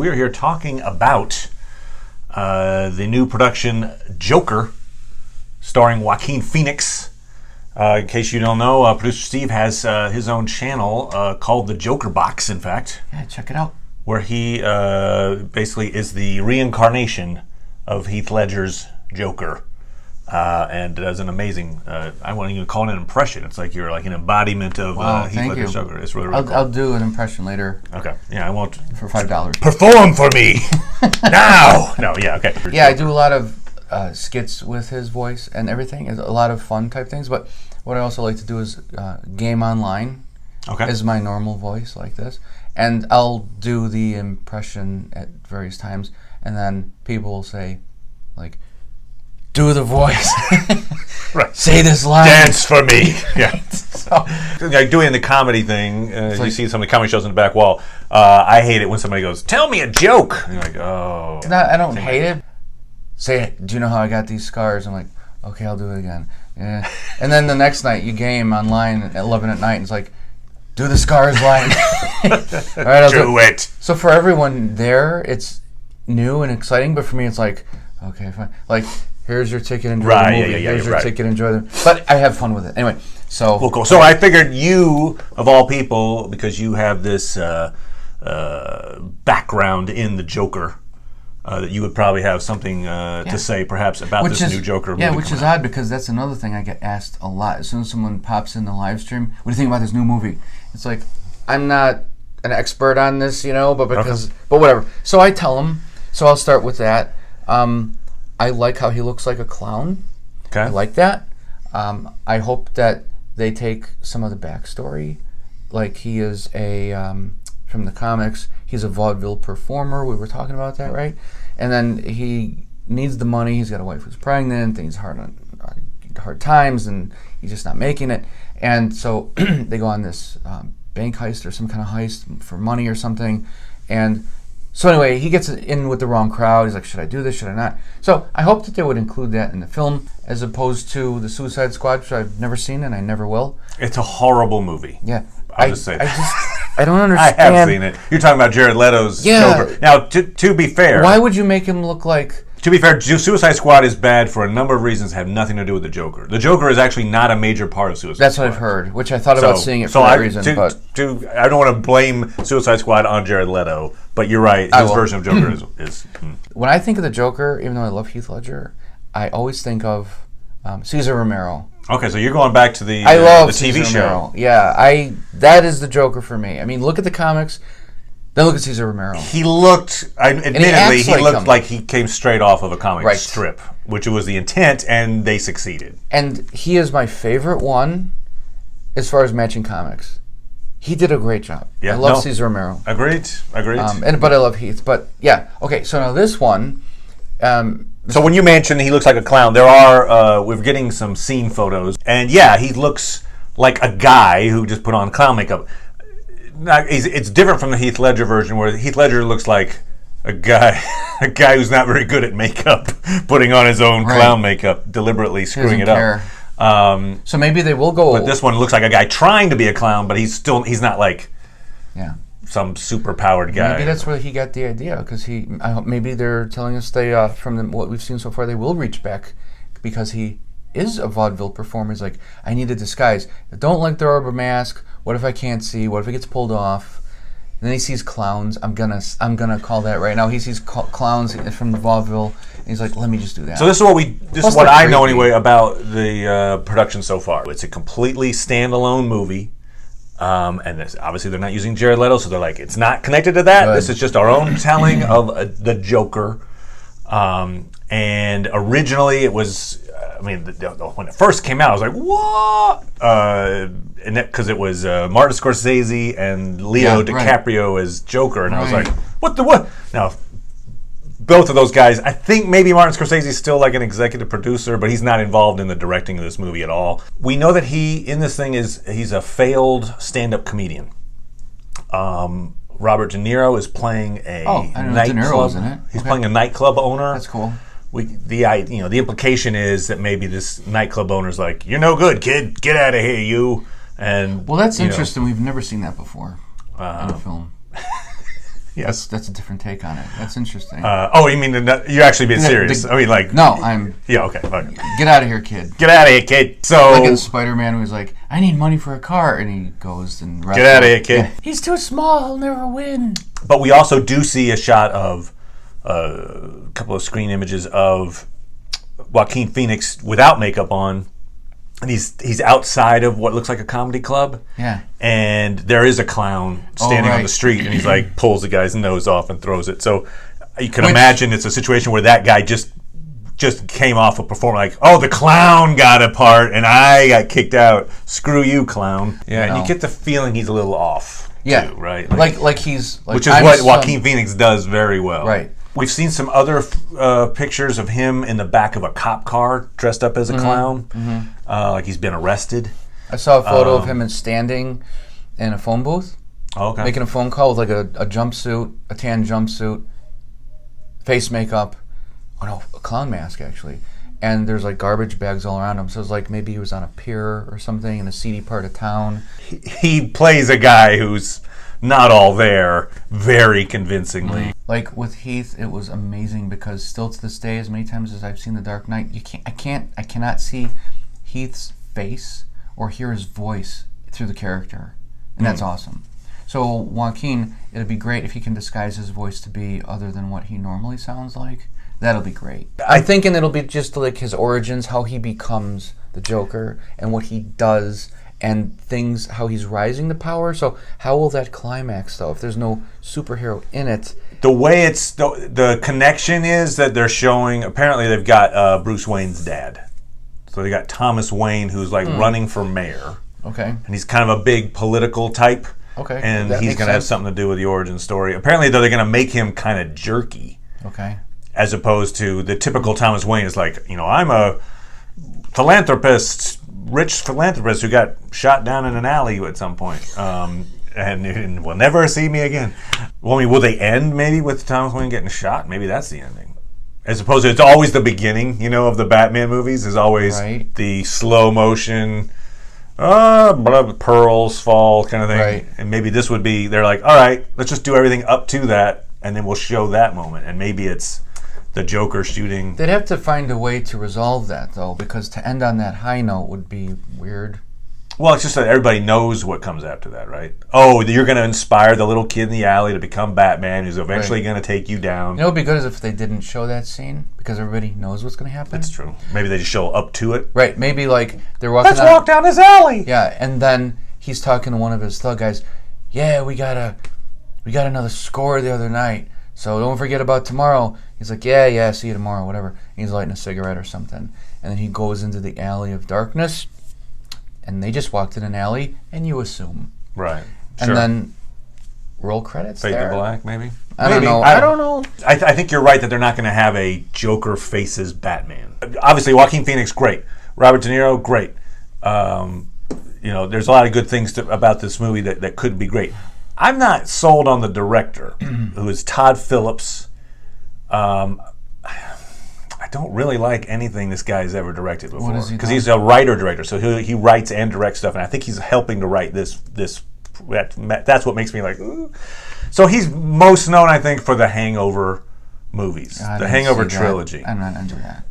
We are here talking about the new production Joker, starring Joaquin Phoenix. In case you don't know, producer Steve has his own channel called The Joker Box, in fact. Yeah, check it out. Where he basically is the reincarnation of Heath Ledger's Joker. And does an amazing, I won't even call it an impression. It's like you're like an embodiment of Heath Ledger's Joker. It's really, really cool. I'll do an impression later. Okay. Yeah, I won't. For $5. Perform for me! Now! No, yeah, okay. Yeah, I do a lot of skits with his voice and everything. It's a lot of fun type things. But what I also like to do is game online. Okay. Is my normal voice like this. And I'll do the impression at various times. And then people will say, like, do the voice. Right. Say this line. Dance for me. Yeah. So, like doing the comedy thing, you see some of the comedy shows in the back wall. I hate it when somebody goes, tell me a joke. And you're like, oh. I don't hate it. Say, do you know how I got these scars? I'm like, okay, I'll do it again. Yeah. And then the next night you game online at 11 at night and it's like, do the scars line. All right, I'll do it. So for everyone there, it's new and exciting, but for me it's like, okay, fine. Like, here's your ticket, enjoy the movie. Here's your ticket, enjoy the... But I have fun with it. Anyway, so... Cool. So I figured you, of all people, because you have this background in the Joker, that you would probably have something to say, perhaps, about this new Joker movie. Yeah, which is odd, because that's another thing I get asked a lot. As soon as someone pops in the live stream, what do you think about this new movie? It's like, I'm not an expert on this, but because... Okay. But whatever. So I tell them, so I'll start with that. I like how he looks like a clown. Okay. I like that. I hope that they take some of the backstory. Like he is from the comics, he's a vaudeville performer. We were talking about that, right? And then he needs the money. He's got a wife who's pregnant. Things hard times, and he's just not making it. And so they go on this bank heist or some kind of heist for money or something. And so anyway, he gets in with the wrong crowd. He's like, should I do this? Should I not? So I hope that they would include that in the film as opposed to the Suicide Squad, which I've never seen and I never will. It's a horrible movie. Yeah. I'll just say that. I don't understand. I have seen it. You're talking about Jared Leto's Joker. Now, to be fair... Why would you make him look like... To be fair, Suicide Squad is bad for a number of reasons that have nothing to do with the Joker. The Joker is actually not a major part of Suicide Squad. That's what I've heard, which I thought about seeing it for that reason. I don't want to blame Suicide Squad on Jared Leto, but you're right. His version of Joker is... When I think of the Joker, even though I love Heath Ledger, I always think of Cesar Romero. Okay, so you're going back to the TV Cesar show. Romero. Yeah, that is the Joker for me. I mean, look at the comics. Then look at Cesar Romero. He looked, admittedly, he looked like he came straight off of a comic strip, which was the intent, and they succeeded. And he is my favorite one as far as matching comics. He did a great job. Yeah, I love Cesar Romero. Agreed. But I love Heath. But yeah, okay, so now this one... so when you mention he looks like a clown, there are, we're getting some scene photos, and yeah, he looks like a guy who just put on clown makeup. It's different from the Heath Ledger version, where Heath Ledger looks like a guy who's not very good at makeup, putting on his own clown makeup, deliberately screwing it up. So maybe they will go. But this one looks like a guy trying to be a clown, but he's not like some super powered guy. Maybe that's where he got the idea, because maybe they're telling us from what we've seen so far, they will reach back because he is a vaudeville performer. He's like, I need a disguise. I don't like the rubber mask. What if I can't see? What if it gets pulled off? And then he sees clowns. I'm gonna call that right now. He sees clowns from the vaudeville, and he's like, let me just do that. So this is what I know anyway about the production so far. It's a completely standalone movie, and obviously they're not using Jared Leto, so they're like, it's not connected to that. Good. This is just our own telling of the Joker. And originally it was. When it first came out, I was like, "What?" And because it was Martin Scorsese and Leo DiCaprio as Joker, and I was like, "What? Now, both of those guys, I think maybe Martin Scorsese is still like an executive producer, but he's not involved in the directing of this movie at all. We know that he's a failed stand-up comedian. Robert De Niro is playing a nightclub. He's playing a nightclub owner. That's cool. The implication is that maybe this nightclub owner's like, you're no good, kid. Get out of here, you. And that's interesting. We've never seen that before in a film. Yes. That's a different take on it. That's interesting. You mean you're actually being serious? No, I'm... Yeah, okay. Get out of here, kid. Get out of here, kid. So... Like in Spider-Man, who's like, I need money for a car. And he goes and... Get out of here, kid. Yeah. He's too small. He'll never win. But we also do see a shot of a couple of screen images of Joaquin Phoenix without makeup on. And he's outside of what looks like a comedy club. Yeah. And there is a clown standing on the street, and he's like, pulls the guy's nose off and throws it. So you can imagine it's a situation where that guy just came off a performance like, oh, the clown got a part, and I got kicked out. Screw you, clown. Yeah, and you get the feeling he's a little off, too, right? Like he's... Like, which is what Joaquin Phoenix does very well. Right. We've seen some other pictures of him in the back of a cop car dressed up as a clown, like he's been arrested. I saw a photo of him standing in a phone booth, making a phone call with like a jumpsuit, a tan jumpsuit, face makeup, a clown mask actually, and there's like garbage bags all around him. So it's like maybe he was on a pier or something in a seedy part of town. He plays a guy who's not all there very convincingly. Like with Heath, it was amazing because still to this day, as many times as I've seen The Dark Knight, I cannot see Heath's face or hear his voice through the character, and that's awesome. So Joaquin, it'd be great if he can disguise his voice to be other than what he normally sounds like. That'll be great. I'm thinking it'll be just like his origins, how he becomes the Joker, and what he does, and things, how he's rising to power. So how will that climax, though, if there's no superhero in it? The way it's... The connection is that they're showing... Apparently they've got Bruce Wayne's dad. So they got Thomas Wayne, who's like running for mayor. Okay. And he's kind of a big political type. Okay. And he's going to have something to do with the origin story. Apparently, though, they're going to make him kind of jerky. Okay. As opposed to the typical Thomas Wayne is like, I'm a philanthropist, rich philanthropist who got shot down in an alley at some point, and will never see me again. Well, will they end maybe with Thomas Wayne getting shot? Maybe that's the ending. As opposed to, it's always the beginning, of the Batman movies is always the slow motion, pearls fall kind of thing. Right. And maybe this would be, they're like, all right, let's just do everything up to that, and then we'll show that moment. And maybe it's the Joker shooting. They'd have to find a way to resolve that, though, because to end on that high note would be weird. Well, it's just that everybody knows what comes after that, right? Oh, you're going to inspire the little kid in the alley to become Batman, who's eventually going to take you down. What would be good is if they didn't show that scene, because everybody knows what's going to happen. That's true. Maybe they just show up to it. Right. Maybe like they're walking. Let's walk down this alley. Yeah, and then he's talking to one of his thug guys. Yeah, we got another score the other night. So don't forget about tomorrow. He's like, yeah, see you tomorrow, whatever. And he's lighting a cigarette or something. And then he goes into the alley of darkness, and they just walked in an alley, and you assume. Right. And then roll credits Fade there. to black, maybe? I don't know. I don't know. I think you're right that they're not going to have a Joker faces Batman. Obviously, Joaquin Phoenix, great. Robert De Niro, great. There's a lot of good things about this movie that could be great. I'm not sold on the director, who is Todd Phillips. I don't really like anything this guy's ever directed before. What is he? Because he's a writer-director, so he writes and directs stuff, and I think he's helping to write this. That's what makes me like, ooh. So he's most known, I think, for the Hangover movies, the Hangover trilogy. I'm not into that.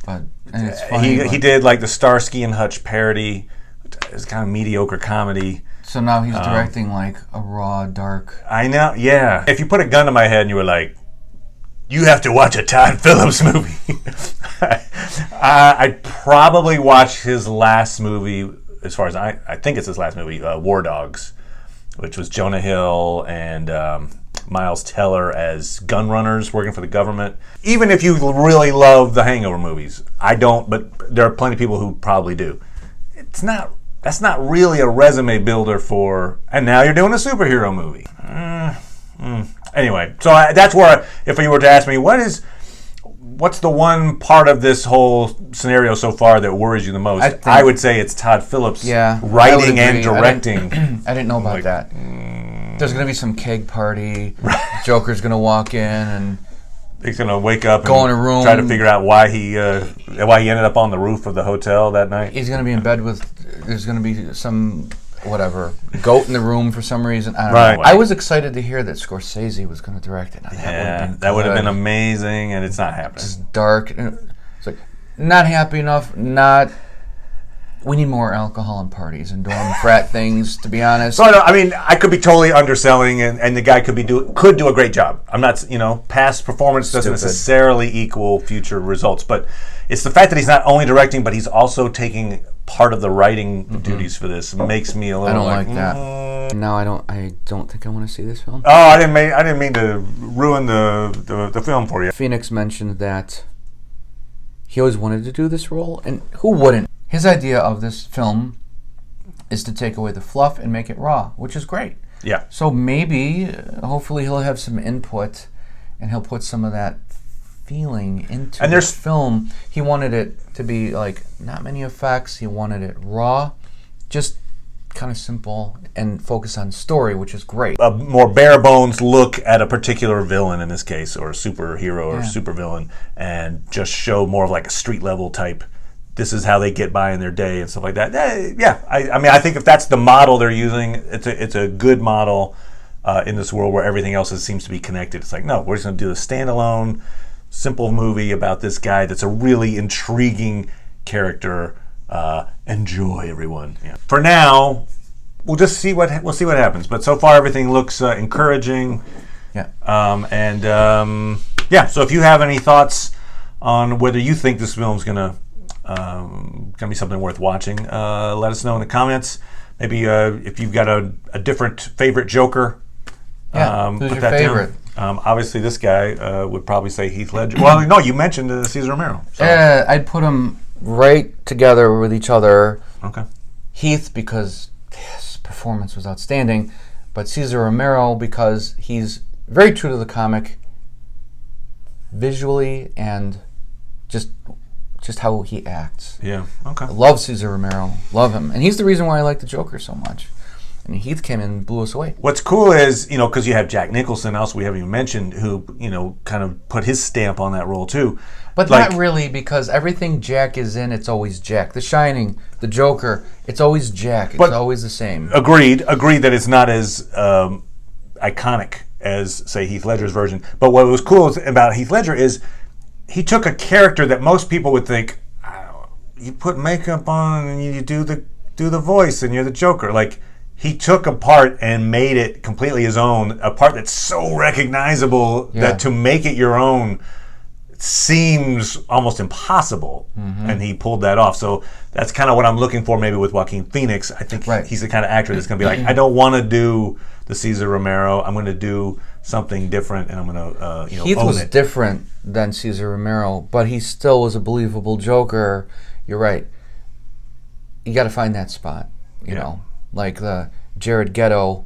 But it's funny. He did like the Starsky and Hutch parody. It's kind of mediocre comedy. So now he's directing like a raw, dark... I know, yeah. If you put a gun to my head and you were like, you have to watch a Todd Phillips movie, I'd probably watch his last movie, as far as I think it's his last movie, War Dogs, which was Jonah Hill and Miles Teller as gun runners working for the government. Even if you really love the Hangover movies, I don't, but there are plenty of people who probably do. That's not really a resume builder for, and now you're doing a superhero movie. Anyway, so that's where, if you were to ask me, what's the one part of this whole scenario so far that worries you the most? I would say it's Todd Phillips writing and directing. I didn't know about that. There's going to be some keg party. Joker's going to walk in and... He's going to wake up go in a room, try to figure out why he ended up on the roof of the hotel that night. He's going to be in bed with... There's going to be some whatever goat in the room for some reason. I don't know. I was excited to hear that Scorsese was going to direct it. Now, that would have been amazing, and it's not happening. It's dark. It's like not happy enough. We need more alcohol and parties and dorm frat things, to be honest. So I could be totally underselling, and the guy could do a great job. I'm not, past performance doesn't necessarily equal future results, but it's the fact that he's not only directing, but he's also taking part of the writing duties for this. Makes me a little. I don't like that. No, I don't think I want to see this film. Oh, I didn't mean to ruin the film for you. Phoenix mentioned that he always wanted to do this role, and who wouldn't? His idea of this film is to take away the fluff and make it raw, which is great. Yeah. So maybe, hopefully, he'll have some input, and he'll put some of that feeling into this film. He wanted it to be like not many effects. He wanted it raw, just kind of simple, and focus on story, which is great. A more bare bones look at a particular villain in this case, or a superhero or supervillain, and just show more of like a street level type. This is how they get by in their day and stuff like that. I think if that's the model they're using, it's a good model in this world where everything else seems to be connected. It's like, no, we're just going to do a standalone, simple movie about this guy that's a really intriguing character. Enjoy, everyone. Yeah. For now, we'll see what happens. But so far, everything looks encouraging. Yeah. So if you have any thoughts on whether you think this film's gonna be something worth watching, let us know in the comments. Maybe if you've got a different favorite Joker, who's put your that favorite? Down. Obviously, this guy would probably say Heath Ledger. Well, no, you mentioned Cesar Romero. So. I'd put them right together with each other. Okay. Heath, because his performance was outstanding, but Cesar Romero because he's very true to the comic, visually and just how he acts. Yeah, okay. I love Cesar Romero. Love him. And he's the reason why I like the Joker so much. And Heath came in and blew us away. What's cool is, because you have Jack Nicholson, also we haven't even mentioned, who, kind of put his stamp on that role too. But not really, because everything Jack is in, it's always Jack. The Shining, the Joker, it's always Jack. It's always the same. Agreed that it's not as iconic as, say, Heath Ledger's version. But what was cool about Heath Ledger is he took a character that most people would think, you put makeup on and you do the voice and you're the Joker. Like, he took a part and made it completely his own, a part that's so recognizable that to make it your own seems almost impossible, and he pulled that off. So that's kind of what I'm looking for maybe with Joaquin Phoenix. I think he's the kind of actor that's going to be like, I don't want to do the Cesar Romero. I'm going to do something different, and I'm going to Heath own was it. different than Cesar Romero, but he still was a believable Joker. You're right. You got to find that spot, you know, like the Jared Leto.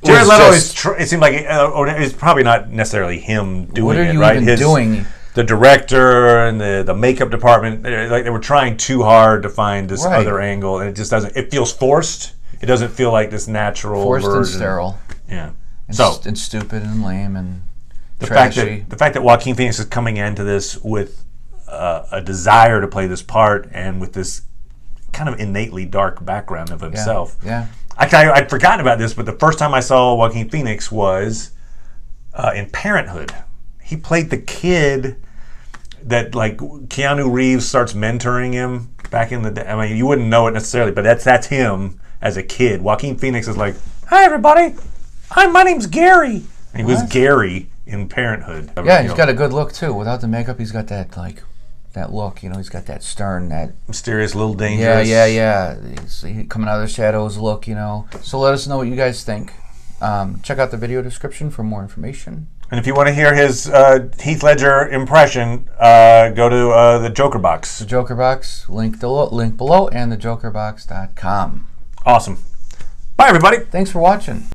Jared Leto it seemed like it's probably not necessarily him doing it, right? What are you even doing? The director and the makeup department, they were trying too hard to find this other angle, and it just doesn't. It feels forced. It doesn't feel like this natural forced version. And sterile. Yeah. And stupid and lame and the trashy. The fact that Joaquin Phoenix is coming into this with a desire to play this part and with this kind of innately dark background of himself. Yeah. Actually, I'd forgotten about this, but the first time I saw Joaquin Phoenix was in Parenthood. He played the kid that, like, Keanu Reeves starts mentoring him back in the day. I mean, you wouldn't know it necessarily, but that's him as a kid. Joaquin Phoenix is like, "Hi, everybody. My name's Gary." And he was Gary in Parenthood. Yeah, he's got a good look, too. Without the makeup, he's got that, like, that look. He's got that stern, that mysterious, little dangerous. Yeah. He's coming out of the shadows look, So let us know what you guys think. Check out the video description for more information. And if you want to hear his Heath Ledger impression, go to the Joker Box. The Joker Box, link below, and thejokerbox.com. Awesome. Bye, everybody. Thanks for watching.